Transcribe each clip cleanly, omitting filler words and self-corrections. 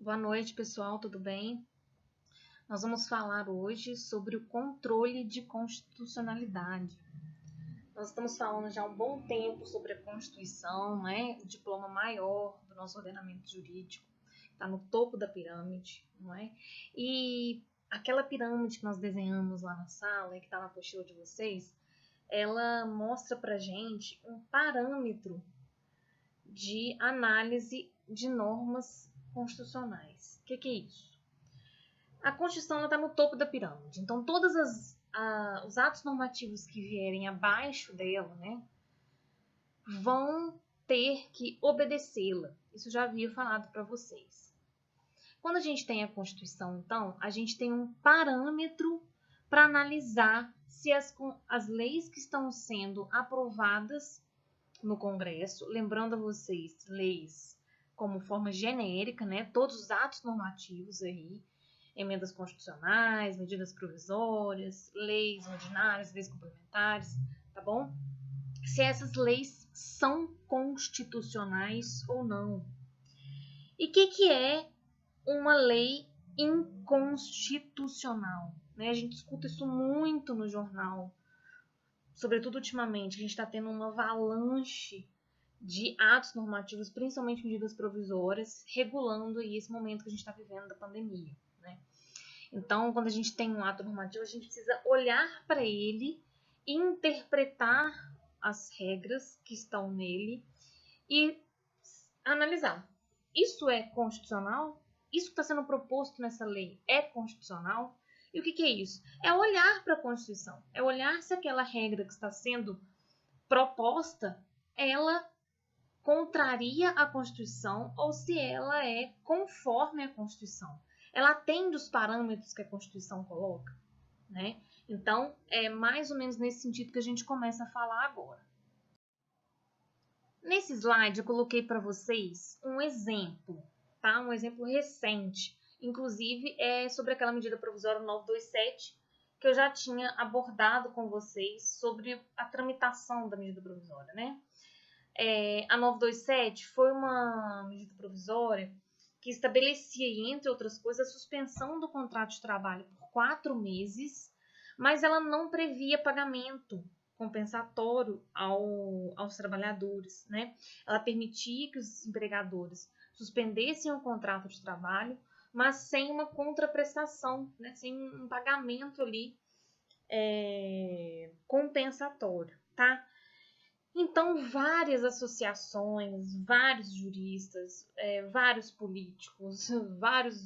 Boa noite, pessoal, tudo bem? Nós vamos falar hoje sobre o controle de constitucionalidade. Nós estamos falando já há um bom tempo sobre a Constituição, né? O diploma maior do nosso ordenamento jurídico, está no topo da pirâmide, não é? E aquela pirâmide que nós desenhamos lá na sala, que está na apostila de vocês, ela mostra pra gente um parâmetro de análise de normas constitucionais. O que é isso? A Constituição está no topo da pirâmide, então todos os atos normativos que vierem abaixo dela, né, vão ter que obedecê-la. Isso já havia falado para vocês. Quando a gente tem a Constituição, então, a gente tem um parâmetro para analisar se as leis que estão sendo aprovadas no Congresso, lembrando a vocês, leis como forma genérica, né? Todos os atos normativos aí, emendas constitucionais, medidas provisórias, leis ordinárias, leis complementares, tá bom? Se essas leis são constitucionais ou não. E o que é uma lei inconstitucional? Né? A gente escuta isso muito no jornal, sobretudo ultimamente, a gente está tendo uma avalanche de atos normativos, principalmente medidas provisórias, regulando aí esse momento que a gente está vivendo da pandemia. Né? Então, quando a gente tem um ato normativo, a gente precisa olhar para ele, interpretar as regras que estão nele e analisar. Isso é constitucional? Isso que está sendo proposto nessa lei é constitucional? E o que é isso? É olhar para a Constituição, é olhar se aquela regra que está sendo proposta, ela contraria a Constituição ou se ela é conforme a Constituição. Ela atende os parâmetros que a Constituição coloca, né? Então, é mais ou menos nesse sentido que a gente começa a falar agora. Nesse slide, eu coloquei para vocês um exemplo, tá? Um exemplo recente. Inclusive, é sobre aquela medida provisória 927, que eu já tinha abordado com vocês sobre a tramitação da medida provisória, né? A 927 foi uma medida provisória que estabelecia, entre outras coisas, a suspensão do contrato de trabalho por 4 meses, mas ela não previa pagamento compensatório aos trabalhadores, né? Ela permitia que os empregadores suspendessem o contrato de trabalho, mas sem uma contraprestação, né? Sem um pagamento ali compensatório, tá? Então, várias associações, vários juristas, vários políticos, vários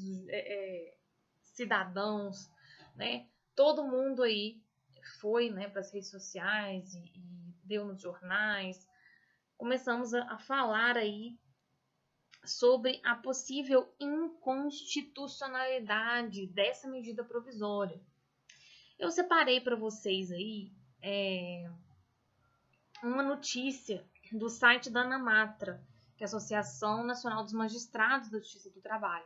cidadãos, né? Todo mundo aí foi, né, para as redes sociais e deu nos jornais. Começamos a falar aí sobre a possível inconstitucionalidade dessa medida provisória. Eu separei para vocês aí uma notícia do site da ANAMATRA, que é a Associação Nacional dos Magistrados da Justiça do Trabalho,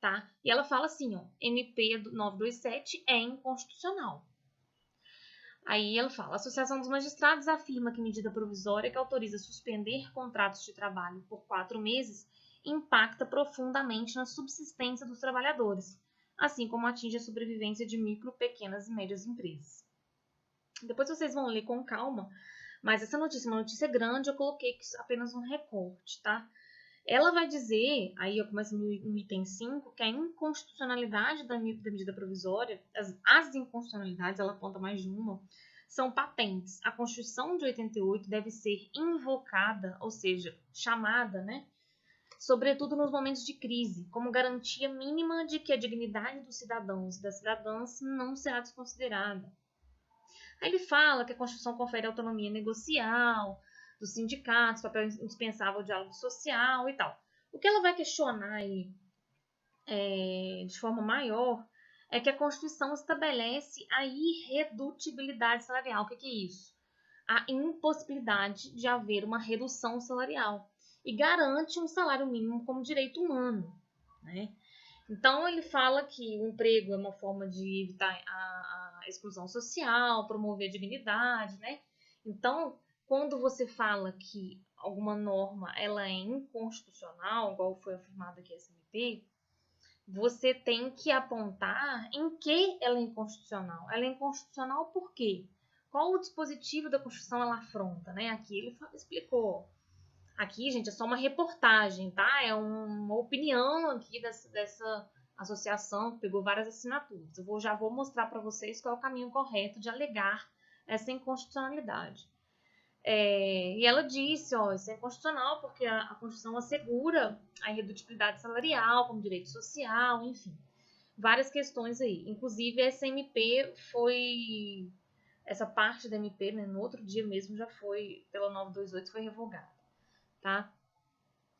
tá? E ela fala assim, ó, MP 927 é inconstitucional. Aí ela fala, a Associação dos Magistrados afirma que medida provisória que autoriza suspender contratos de trabalho por 4 meses impacta profundamente na subsistência dos trabalhadores, assim como atinge a sobrevivência de micro, pequenas e médias empresas. Depois vocês vão ler com calma, mas essa notícia é uma notícia grande, eu coloquei apenas um recorte, tá? Ela vai dizer, aí eu começo no item 5, que a inconstitucionalidade da medida provisória, as inconstitucionalidades, ela aponta mais de uma, são patentes. A Constituição de 88 deve ser invocada, ou seja, chamada, né? Sobretudo nos momentos de crise, como garantia mínima de que a dignidade dos cidadãos e das cidadãs não será desconsiderada. Aí ele fala que a Constituição confere autonomia negocial dos sindicatos, papel indispensável do diálogo social e tal. O que ela vai questionar aí de forma maior é que a Constituição estabelece a irredutibilidade salarial. O que é isso? A impossibilidade de haver uma redução salarial e garante um salário mínimo como direito humano, né? Então, ele fala que o emprego é uma forma de evitar a exclusão social, promover a dignidade, né? Então, quando você fala que alguma norma ela é inconstitucional, igual foi afirmado aqui essa MP, você tem que apontar em que ela é inconstitucional. Ela é inconstitucional por quê? Qual o dispositivo da Constituição ela afronta, né? Aqui ele explicou. Aqui, gente, é só uma reportagem, tá? É uma opinião aqui dessa associação que pegou várias assinaturas. Já vou mostrar para vocês qual é o caminho correto de alegar essa inconstitucionalidade. E ela disse, isso é inconstitucional porque a Constituição assegura a irredutibilidade salarial como direito social, enfim, várias questões aí. Inclusive, essa parte da MP, né, no outro dia mesmo já foi, pela 928, foi revogada, tá?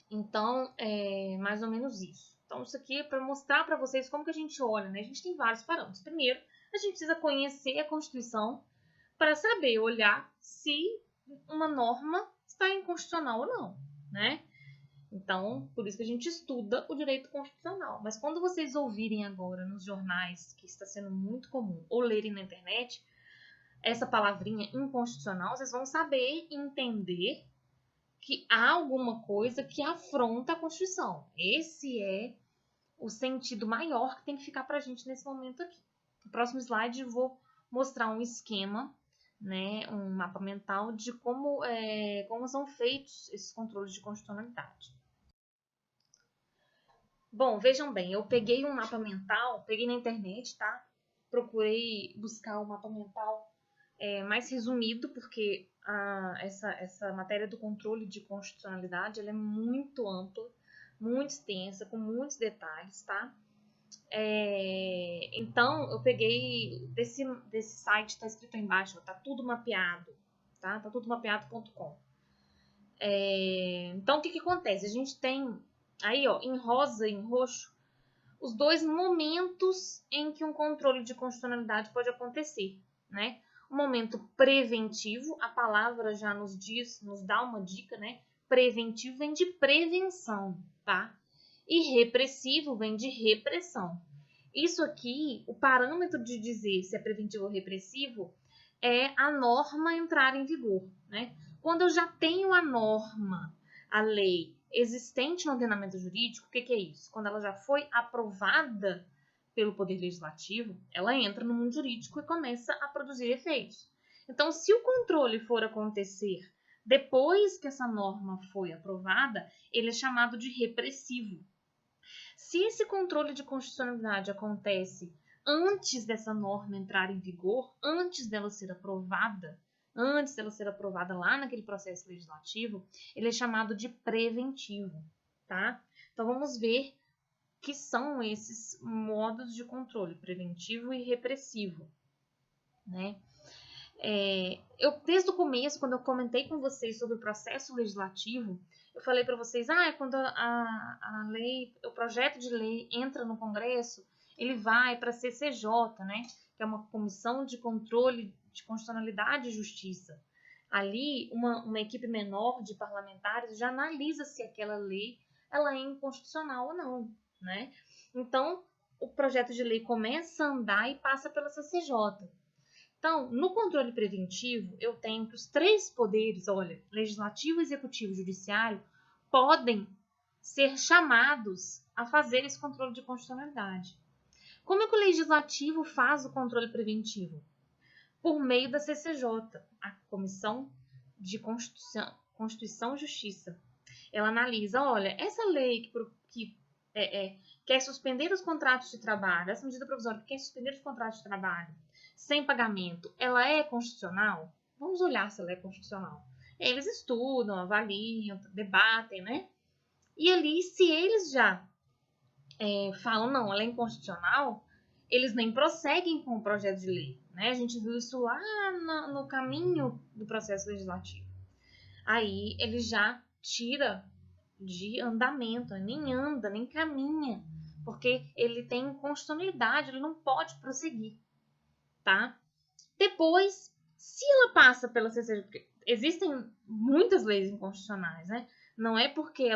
Então, é mais ou menos isso. Então, isso aqui é para mostrar para vocês como que a gente olha, né? A gente tem vários parâmetros. Primeiro, a gente precisa conhecer a Constituição para saber olhar se uma norma está inconstitucional ou não, né? Então, por isso que a gente estuda o direito constitucional. Mas quando vocês ouvirem agora nos jornais, que está sendo muito comum, ou lerem na internet, essa palavrinha inconstitucional, vocês vão saber entender que há alguma coisa que afronta a Constituição. Esse é o sentido maior que tem que ficar para a gente nesse momento aqui. No próximo slide eu vou mostrar um esquema, né, um mapa mental de como são feitos esses controles de constitucionalidade. Bom, vejam bem, eu peguei um mapa mental, peguei na internet, tá? Procurei buscar um mapa mental mais resumido, porque essa matéria do controle de constitucionalidade ela é muito ampla, muito extensa, com muitos detalhes, tá? Então, eu peguei desse site, está escrito aí embaixo, tá tudo mapeado, tá? Tá tudo mapeado.com. Então, o que acontece? A gente tem aí, ó, em rosa e em roxo, os dois momentos em que um controle de constitucionalidade pode acontecer, né? O momento preventivo, a palavra já nos dá uma dica, né? Preventivo vem de prevenção, tá? E repressivo vem de repressão. Isso aqui, o parâmetro de dizer se é preventivo ou repressivo é a norma entrar em vigor, né? Quando eu já tenho a norma, a lei existente no ordenamento jurídico, o que é isso? Quando ela já foi aprovada pelo Poder Legislativo, ela entra no mundo jurídico e começa a produzir efeitos. Então, se o controle for acontecer depois que essa norma foi aprovada, ele é chamado de repressivo. Se esse controle de constitucionalidade acontece antes dessa norma entrar em vigor, antes dela ser aprovada lá naquele processo legislativo, ele é chamado de preventivo, tá? Então, vamos ver que são esses modos de controle, preventivo e repressivo, né? Desde o começo, quando eu comentei com vocês sobre o processo legislativo, eu falei para vocês, quando a lei, o projeto de lei entra no Congresso, ele vai para a CCJ, né? Que é uma comissão de controle de constitucionalidade e justiça. Ali, uma equipe menor de parlamentares já analisa se aquela lei ela é inconstitucional ou não, né? Então, o projeto de lei começa a andar e passa pela CCJ. Então, no controle preventivo, eu tenho que os três poderes, legislativo, executivo e judiciário, podem ser chamados a fazer esse controle de constitucionalidade. Como é que o legislativo faz o controle preventivo? Por meio da CCJ, a Comissão de Constituição e Justiça. Ela analisa, essa lei que quer suspender os contratos de trabalho, essa medida provisória que quer suspender os contratos de trabalho sem pagamento, ela é constitucional? Vamos olhar se ela é constitucional. Eles estudam, avaliam, debatem, né? E ali, se eles já falam, não, ela é inconstitucional, eles nem prosseguem com o projeto de lei, né? A gente viu isso lá no caminho do processo legislativo. Aí, ele já tira de andamento, nem anda, nem caminha, porque ele tem inconstitucionalidade, ele não pode prosseguir, tá? Depois, se ela passa pela CCJ, porque existem muitas leis inconstitucionais, né? Não é porque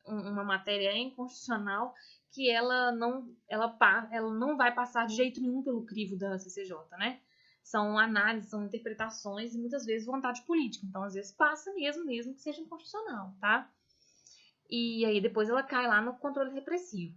uma matéria é inconstitucional que ela não vai passar de jeito nenhum pelo crivo da CCJ, né? São análises, são interpretações e muitas vezes vontade política. Então, às vezes, passa mesmo que seja inconstitucional, tá? E aí, depois ela cai lá no controle repressivo.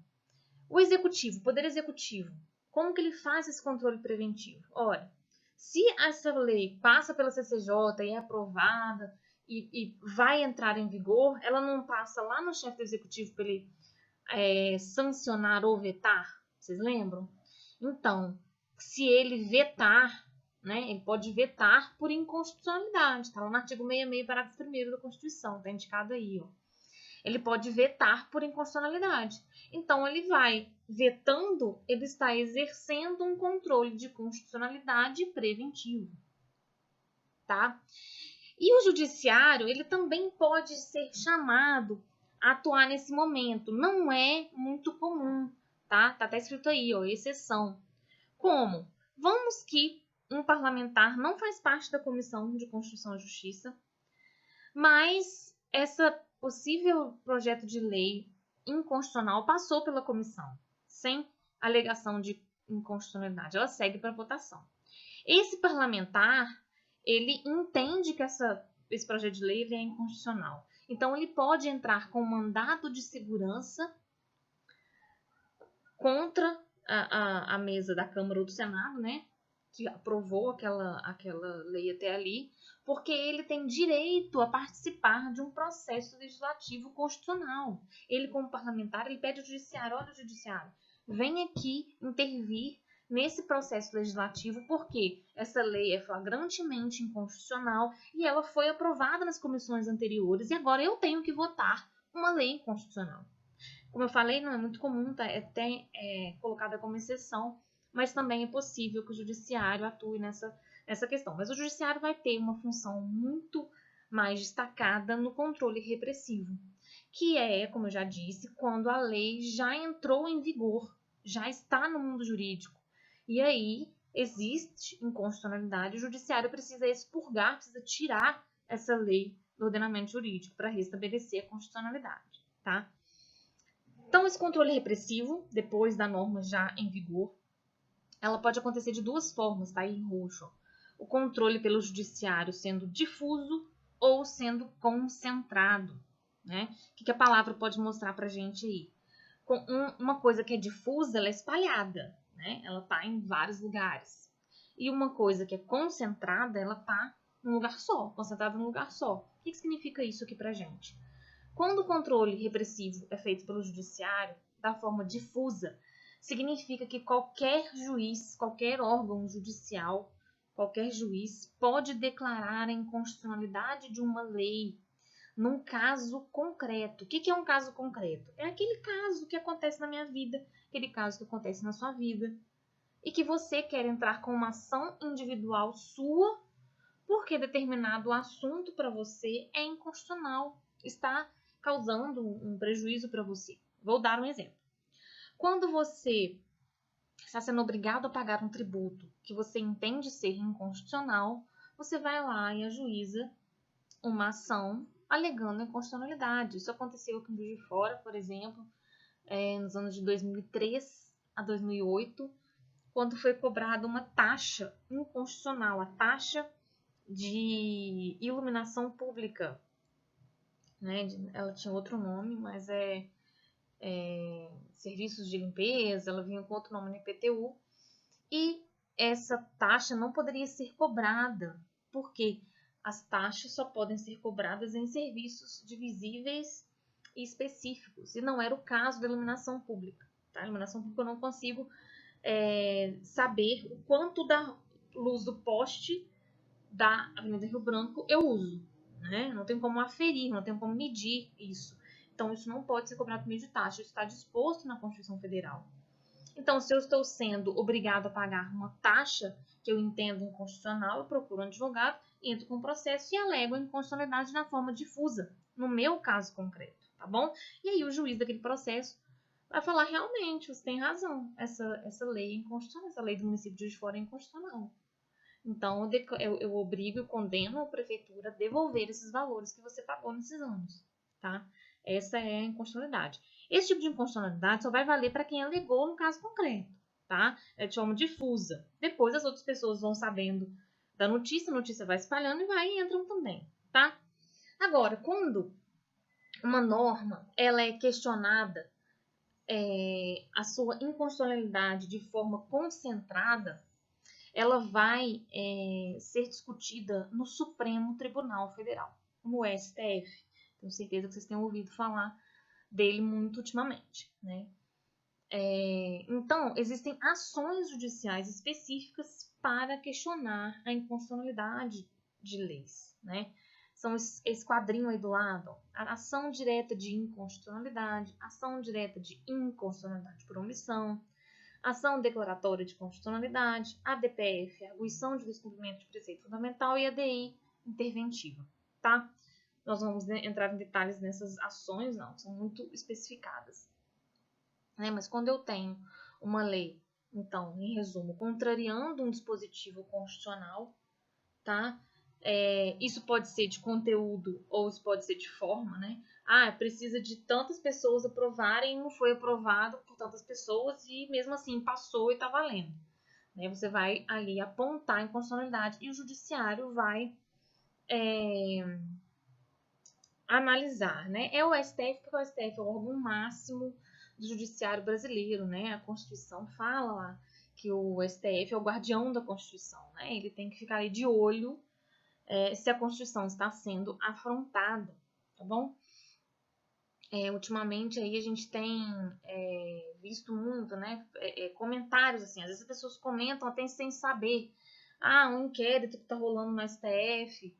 O executivo, o poder executivo, como que ele faz esse controle preventivo? Olha, se essa lei passa pela CCJ e é aprovada e vai entrar em vigor, ela não passa lá no chefe do executivo para ele sancionar ou vetar? Vocês lembram? Então, se ele vetar, né, ele pode vetar por inconstitucionalidade. Está lá no artigo 66, parágrafo 1º da Constituição, está indicado aí, ó. Ele pode vetar por inconstitucionalidade. Então, ele vai vetando, ele está exercendo um controle de constitucionalidade preventivo, tá? E o judiciário, ele também pode ser chamado a atuar nesse momento. Não é muito comum, tá? Tá até escrito aí, ó, exceção. Como? Vamos que um parlamentar não faz parte da Comissão de Constituição e Justiça, mas essa possível projeto de lei inconstitucional passou pela comissão, sem alegação de inconstitucionalidade. Ela segue para votação. Esse parlamentar, ele entende que esse projeto de lei é inconstitucional. Então, ele pode entrar com mandado de segurança contra a mesa da Câmara ou do Senado, né, que aprovou aquela lei até ali, porque ele tem direito a participar de um processo legislativo constitucional. Ele, como parlamentar, ele pede ao judiciário, olha, judiciário, vem aqui intervir nesse processo legislativo, porque essa lei é flagrantemente inconstitucional e ela foi aprovada nas comissões anteriores e agora eu tenho que votar uma lei inconstitucional. Como eu falei, não é muito comum, tá? É até colocada como exceção, mas também é possível que o judiciário atue nessa questão. Mas o judiciário vai ter uma função muito mais destacada no controle repressivo, que é, como eu já disse, quando a lei já entrou em vigor, já está no mundo jurídico. E aí existe inconstitucionalidade, o judiciário precisa expurgar, precisa tirar essa lei do ordenamento jurídico para restabelecer a constitucionalidade, tá? Então, esse controle repressivo, depois da norma já em vigor, ela pode acontecer de duas formas, tá aí em roxo. O controle pelo judiciário sendo difuso ou sendo concentrado, né? O que a palavra pode mostrar pra gente aí? Uma coisa que é difusa, ela é espalhada, né? Ela tá em vários lugares. E uma coisa que é concentrada, ela tá num lugar só, concentrada num lugar só. O que significa isso aqui pra gente? Quando o controle repressivo é feito pelo judiciário, da forma difusa, significa que qualquer juiz, qualquer órgão judicial, qualquer juiz pode declarar a inconstitucionalidade de uma lei num caso concreto. O que é um caso concreto? É aquele caso que acontece na minha vida, aquele caso que acontece na sua vida, e que você quer entrar com uma ação individual sua porque determinado assunto para você é inconstitucional, está causando um prejuízo para você. Vou dar um exemplo. Quando você está sendo obrigado a pagar um tributo que você entende ser inconstitucional, você vai lá e ajuiza uma ação alegando inconstitucionalidade. Isso aconteceu aqui em Juiz de Fora, por exemplo, nos anos de 2003 a 2008, quando foi cobrada uma taxa inconstitucional, a taxa de iluminação pública, né? Ela tinha outro nome, mas serviços de limpeza, ela vinha com outro nome no IPTU, e essa taxa não poderia ser cobrada, porque as taxas só podem ser cobradas em serviços divisíveis e específicos, e não era o caso da iluminação pública. Tá? A iluminação pública eu não consigo saber o quanto da luz do poste da Avenida Rio Branco eu uso, né? Não tem como aferir, não tem como medir isso. Então, isso não pode ser cobrado por meio de taxa, isso está disposto na Constituição Federal. Então, se eu estou sendo obrigado a pagar uma taxa que eu entendo inconstitucional, eu procuro um advogado, entro com o processo e alego a inconstitucionalidade na forma difusa, no meu caso concreto, tá bom? E aí o juiz daquele processo vai falar, realmente, você tem razão, essa lei é inconstitucional, essa lei do município de Juiz de Fora é inconstitucional. Então, eu obrigo e condeno a prefeitura a devolver esses valores que você pagou nesses anos, tá? Essa é a inconstitucionalidade. Esse tipo de inconstitucionalidade só vai valer para quem alegou no caso concreto, tá? É de forma difusa. Depois as outras pessoas vão sabendo da notícia, a notícia vai espalhando e entram também, tá? Agora, quando uma norma ela é questionada a sua inconstitucionalidade de forma concentrada, ela vai ser discutida no Supremo Tribunal Federal, no STF. Tenho certeza que vocês têm ouvido falar dele muito ultimamente, né? Então, existem ações judiciais específicas para questionar a inconstitucionalidade de leis, né? São esse quadrinho aí do lado, a ação direta de inconstitucionalidade, ação direta de inconstitucionalidade por omissão, ação declaratória de constitucionalidade, ADPF, arguição de descumprimento de preceito fundamental e ADI interventiva, tá? Nós vamos entrar em detalhes nessas ações, não, são muito especificadas. Né? Mas quando eu tenho uma lei, então, em resumo, contrariando um dispositivo constitucional, tá? Isso pode ser de conteúdo ou isso pode ser de forma, né? Precisa de tantas pessoas aprovarem, não foi aprovado por tantas pessoas e mesmo assim passou e está valendo. Né? Você vai ali apontar a inconstitucionalidade e o judiciário vai analisar, né? É o STF, porque o STF é o órgão máximo do judiciário brasileiro, né? A Constituição fala lá que o STF é o guardião da Constituição, né? Ele tem que ficar ali de olho se a Constituição está sendo afrontada, tá bom? Ultimamente aí a gente tem visto muito, né? Comentários assim, às vezes as pessoas comentam até sem saber. Um inquérito que está rolando no STF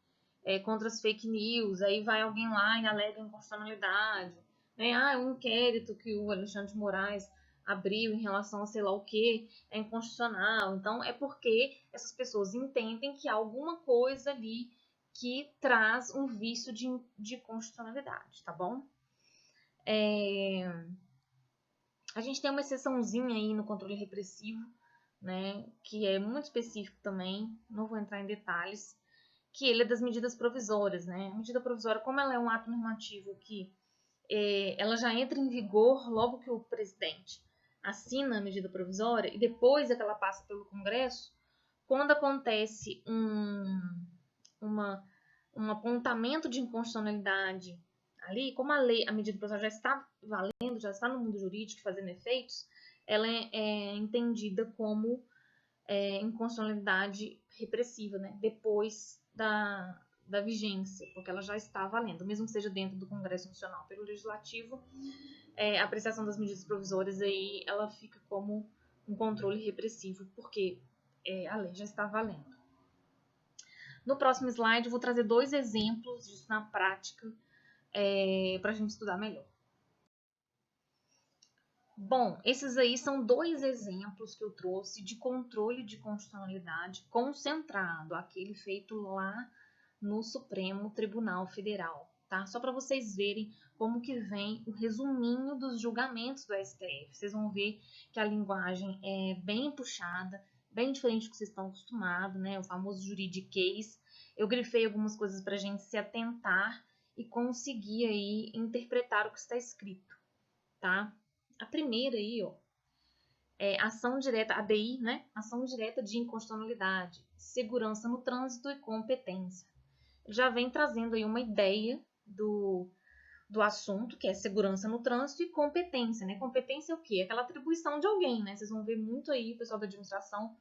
contra as fake news, aí vai alguém lá e alega inconstitucionalidade. Né? Um inquérito que o Alexandre de Moraes abriu em relação a sei lá o que é inconstitucional. Então, é porque essas pessoas entendem que há alguma coisa ali que traz um vício de constitucionalidade, tá bom? A gente tem uma exceçãozinha aí no controle repressivo, né, que é muito específico também, não vou entrar em detalhes, que ele é das medidas provisórias, né? A medida provisória, como ela é um ato normativo que ela já entra em vigor logo que o presidente assina a medida provisória e depois é que ela passa pelo Congresso, quando acontece um apontamento de inconstitucionalidade ali, como a medida provisória já está valendo, já está no mundo jurídico fazendo efeitos, ela é entendida como inconstitucionalidade repressiva, né? Depois da vigência, porque ela já está valendo, mesmo que seja dentro do Congresso Nacional. Pelo Legislativo, a apreciação das medidas provisórias aí, ela fica como um controle repressivo, porque a lei já está valendo. No próximo slide, eu vou trazer 2 exemplos disso na prática, para a gente estudar melhor. Bom, esses aí são 2 exemplos que eu trouxe de controle de constitucionalidade concentrado, aquele feito lá no Supremo Tribunal Federal, tá? Só para vocês verem como que vem o resuminho dos julgamentos do STF. Vocês vão ver que a linguagem é bem puxada, bem diferente do que vocês estão acostumados, né? O famoso juridiquês. Eu grifei algumas coisas para a gente se atentar e conseguir aí interpretar o que está escrito, tá? A primeira aí, ó, ação direta, ADI, né? Ação direta de inconstitucionalidade, segurança no trânsito e competência. Já vem trazendo aí uma ideia do assunto, que é segurança no trânsito e competência, né? Competência é o quê? Aquela atribuição de alguém, né? Vocês vão ver muito aí, o pessoal da administração,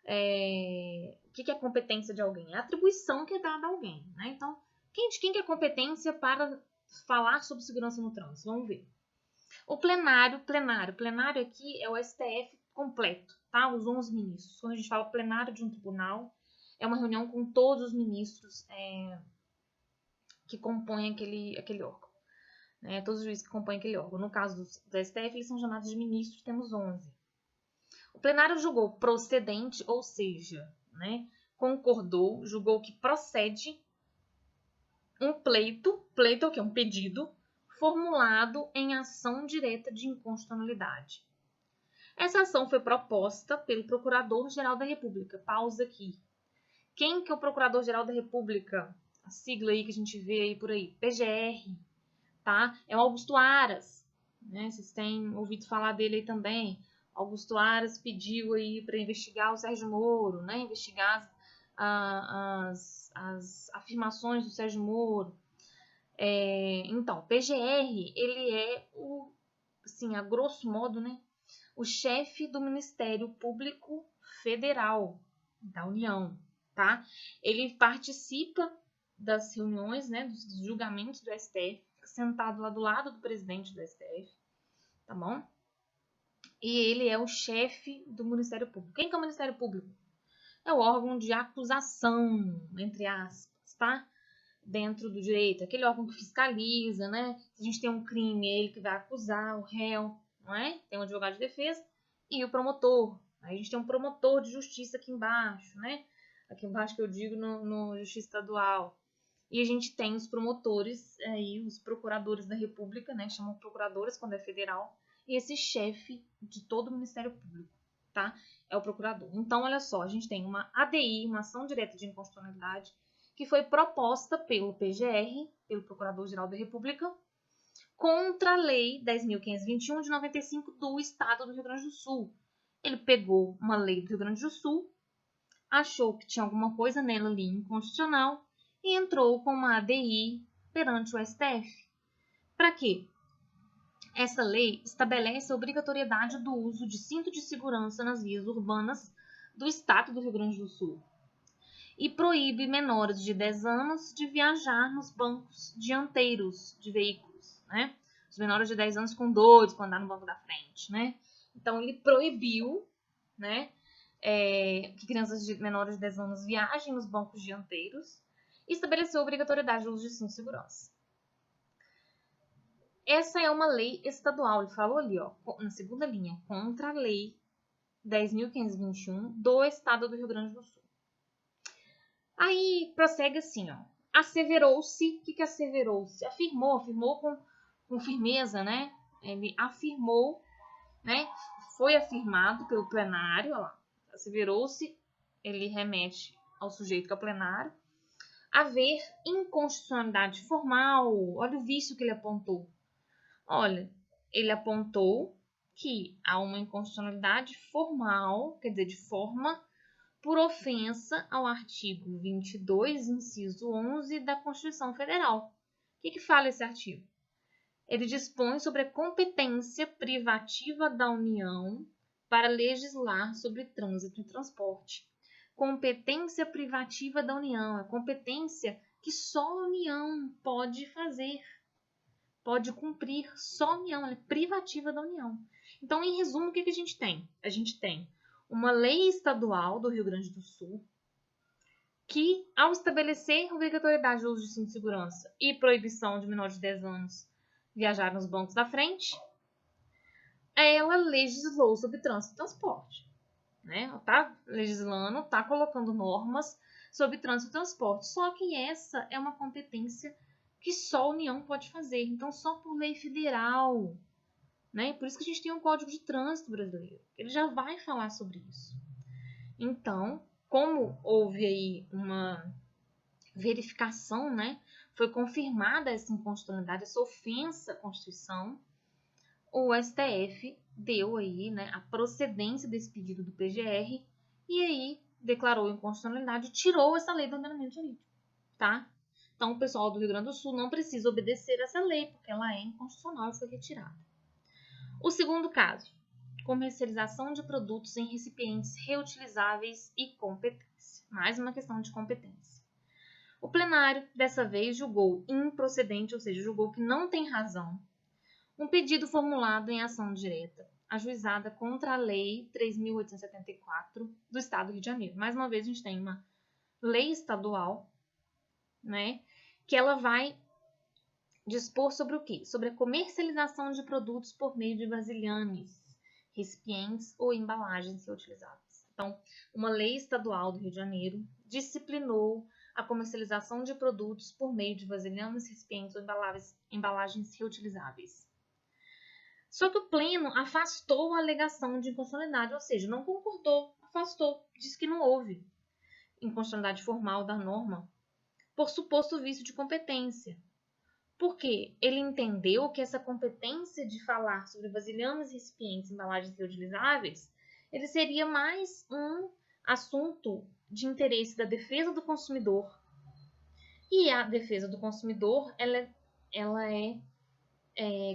o que é competência de alguém? É a atribuição que é dada a alguém, né? Então, quem que é competência para falar sobre segurança no trânsito? Vamos ver. O plenário aqui é o STF completo, tá? Os 11 ministros. Quando a gente fala plenário de um tribunal, é uma reunião com todos os ministros que compõem aquele órgão. Né? Todos os juízes que compõem aquele órgão. No caso do STF, eles são chamados de ministros, temos 11. O plenário julgou procedente, ou seja, né, concordou, julgou que procede um pleito é o quê? Um pedido formulado em ação direta de inconstitucionalidade. Essa ação foi proposta pelo Procurador-Geral da República. Pausa aqui. Quem que é o Procurador-Geral da República? A sigla aí que a gente vê aí por aí, PGR, tá? É o Augusto Aras, né? Vocês têm ouvido falar dele aí também. Augusto Aras pediu aí para investigar o Sérgio Moro, né? Investigar as afirmações do Sérgio Moro. Então, PGR, ele é o assim, a grosso modo, né, o chefe do Ministério Público Federal da União, tá? Ele participa das reuniões, né, dos julgamentos do STF, sentado lá do lado do presidente do STF, tá bom? E ele é o chefe do Ministério Público. Quem que é o Ministério Público? É o órgão de acusação, entre aspas, tá? Dentro do direito. Aquele órgão que fiscaliza, né? Se a gente tem um crime, é ele que vai acusar o réu, não é? Tem um advogado de defesa e o promotor. Aí a gente tem um promotor de justiça aqui embaixo, né? Aqui embaixo que eu digo no Justiça Estadual. E a gente tem os promotores, aí, os procuradores da República, né? Chamam procuradores quando é federal. E esse chefe de todo o Ministério Público, tá? É o procurador. Então, olha só, a gente tem uma ADI, uma ação direta de inconstitucionalidade, que foi proposta pelo PGR, pelo Procurador-Geral da República, contra a Lei 10.521 de 95 do Estado do Rio Grande do Sul. Ele pegou uma lei do Rio Grande do Sul, achou que tinha alguma coisa nela ali inconstitucional e entrou com uma ADI perante o STF. Para quê? Essa lei estabelece a obrigatoriedade do uso de cinto de segurança nas vias urbanas do Estado do Rio Grande do Sul e proíbe menores de 10 anos de viajar nos bancos dianteiros de veículos, né? Os menores de 10 anos com dores para andar no banco da frente, né? Então, ele proibiu, né, que crianças menores de 10 anos viajem nos bancos dianteiros e estabeleceu a obrigatoriedade do uso de cinto de segurança. Essa é uma lei estadual, ele falou ali, ó, na segunda linha, contra a Lei 10.521 do Estado do Rio Grande do Sul. Aí prossegue assim, ó. Asseverou-se, o que asseverou-se? Afirmou com firmeza, né? Ele afirmou, né? Foi afirmado pelo plenário, ó lá. Asseverou-se, ele remete ao sujeito que é o plenário. Haver inconstitucionalidade formal, olha o vício que ele apontou. Olha, ele apontou que há uma inconstitucionalidade formal, quer dizer, de forma, por ofensa ao artigo 22, inciso 11 da Constituição Federal. O que fala esse artigo? Ele dispõe sobre a competência privativa da União para legislar sobre trânsito e transporte. Competência privativa da União, é competência que só a União pode fazer, pode cumprir, só a União, ela é privativa da União. Então, em resumo, o que a gente tem? A gente tem uma lei estadual do Rio Grande do Sul que, ao estabelecer obrigatoriedade do uso de cinto de segurança e proibição de menores de 10 anos viajar nos bancos da frente, ela legislou sobre trânsito e transporte. Né? Ela está legislando, está colocando normas sobre trânsito e transporte. Só que essa é uma competência que só a União pode fazer. Então, só por lei federal. Né? Por isso que a gente tem um Código de Trânsito brasileiro. Ele já vai falar sobre isso. Então, como houve aí uma verificação, né? Foi confirmada essa inconstitucionalidade, essa ofensa à Constituição, o STF deu aí, né, a procedência desse pedido do PGR e aí declarou inconstitucionalidade e tirou essa lei do ordenamento jurídico, tá? Então, o pessoal do Rio Grande do Sul não precisa obedecer essa lei, porque ela é inconstitucional e foi retirada. O segundo caso, comercialização de produtos em recipientes reutilizáveis e competência. Mais uma questão de competência. O plenário, dessa vez, julgou improcedente, ou seja, julgou que não tem razão, um pedido formulado em ação direta, ajuizada contra a Lei 3.874 do Estado do Rio de Janeiro. Mais uma vez, a gente tem uma lei estadual, né, que ela vai dispor sobre o quê? Sobre a comercialização de produtos por meio de vasilhames, recipientes ou embalagens reutilizáveis. Então, uma lei estadual do Rio de Janeiro disciplinou a comercialização de produtos por meio de vasilhames, recipientes ou embalagens reutilizáveis. Só que o Pleno afastou a alegação de inconstitucionalidade, ou seja, não concordou, afastou, disse que não houve inconstitucionalidade formal da norma por suposto vício de competência. Porque ele entendeu que essa competência de falar sobre vasilhames, recipientes, embalagens reutilizáveis, ele seria mais um assunto de interesse da defesa do consumidor. E a defesa do consumidor, ela é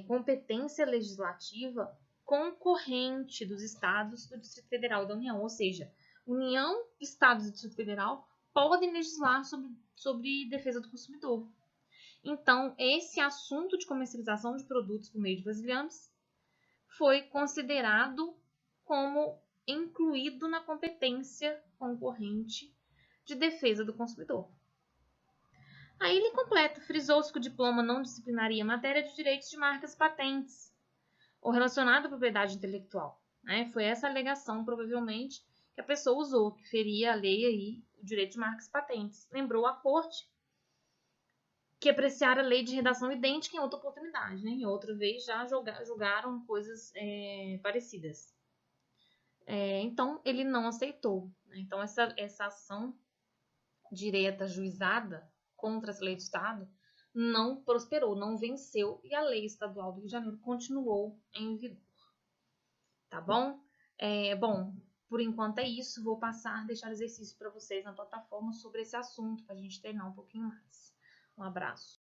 competência legislativa concorrente dos estados do Distrito Federal e da União, ou seja, União, estados e Distrito Federal podem legislar sobre defesa do consumidor. Então, esse assunto de comercialização de produtos por meio de vasilhames foi considerado como incluído na competência concorrente de defesa do consumidor. Aí ele completa, frisou-se que o diploma não disciplinaria matéria de direitos de marcas e patentes ou relacionado à propriedade intelectual. Né? Foi essa alegação, provavelmente, que a pessoa usou, que feria a lei aí, o direito de marcas e patentes. Lembrou a corte que apreciara a lei de redação idêntica em outra oportunidade, né? Em outra vez já julgaram coisas parecidas. Então, ele não aceitou. Né? Então, essa ação direta ajuizada contra essa lei do Estado não prosperou, não venceu, e a lei estadual do Rio de Janeiro continuou em vigor. Tá bom? Bom, por enquanto é isso. Vou deixar exercício para vocês na plataforma sobre esse assunto, para a gente treinar um pouquinho mais. Um abraço.